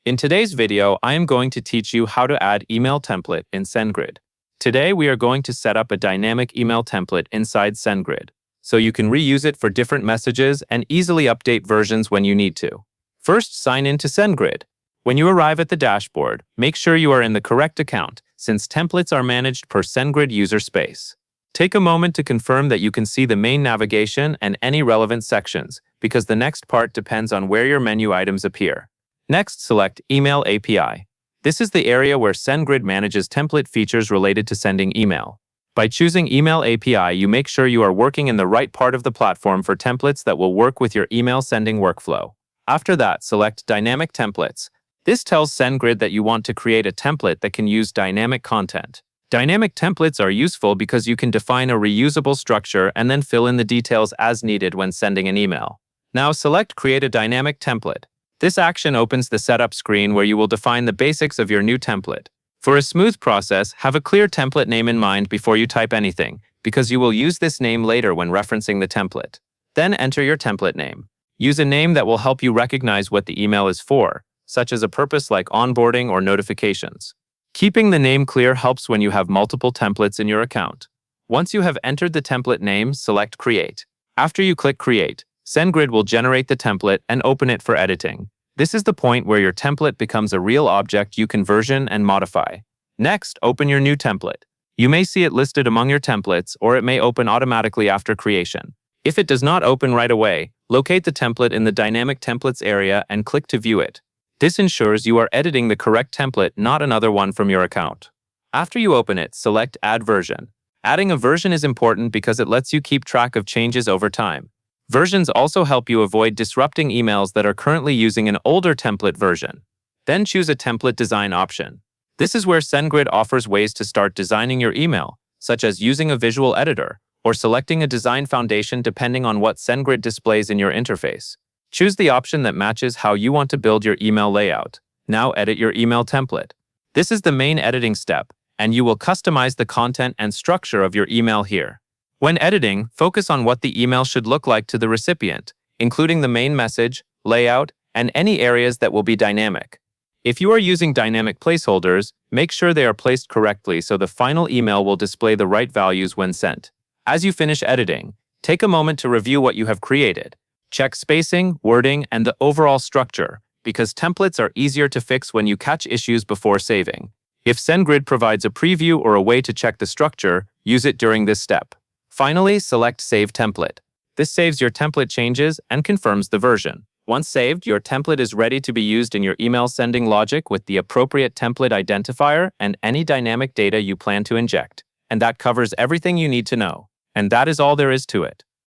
In today's video, I am going to teach you how to add email template in Sendgrid. Today, we are going to set up a dynamic email template inside Sendgrid, so you can reuse it for different messages and easily update versions when you need to. First, sign in to Sendgrid. When you arrive at the dashboard, make sure you are in the correct account, since templates are managed per Sendgrid user space. Take a moment to confirm that you can see the main navigation and any relevant sections, because the next part depends on where your menu items appear. Next, select Email API. This is the area where Sendgrid manages template features related to sending email. By choosing Email API, you make sure you are working in the right part of the platform for templates that will work with your email sending workflow. After that, select Dynamic Templates. This tells Sendgrid that you want to create a template that can use dynamic content. Dynamic templates are useful because you can define a reusable structure and then fill in the details as needed when sending an email. Now select Create a Dynamic Template. This action opens the setup screen where you will define the basics of your new template. For a smooth process, have a clear template name in mind before you type anything, because you will use this name later when referencing the template. Then enter your template name. Use a name that will help you recognize what the email is for, such as a purpose like onboarding or notifications. Keeping the name clear helps when you have multiple templates in your account. Once you have entered the template name, select Create. After you click Create, Sendgrid will generate the template and open it for editing. This is the point where your template becomes a real object you can version and modify. Next, open your new template. You may see it listed among your templates, or it may open automatically after creation. If it does not open right away, locate the template in the Dynamic Templates area and click to view it. This ensures you are editing the correct template, not another one from your account. After you open it, select Add Version. Adding a version is important because it lets you keep track of changes over time. Versions also help you avoid disrupting emails that are currently using an older template version. Then choose a template design option. This is where Sendgrid offers ways to start designing your email, such as using a visual editor or selecting a design foundation depending on what Sendgrid displays in your interface. Choose the option that matches how you want to build your email layout. Now edit your email template. This is the main editing step, and you will customize the content and structure of your email here. When editing, focus on what the email should look like to the recipient, including the main message, layout, and any areas that will be dynamic. If you are using dynamic placeholders, make sure they are placed correctly so the final email will display the right values when sent. As you finish editing, take a moment to review what you have created. Check spacing, wording, and the overall structure, because templates are easier to fix when you catch issues before saving. If Sendgrid provides a preview or a way to check the structure, use it during this step. Finally, select Save Template. This saves your template changes and confirms the version. Once saved, your template is ready to be used in your email sending logic with the appropriate template identifier and any dynamic data you plan to inject. And that covers everything you need to know. And that is all there is to it.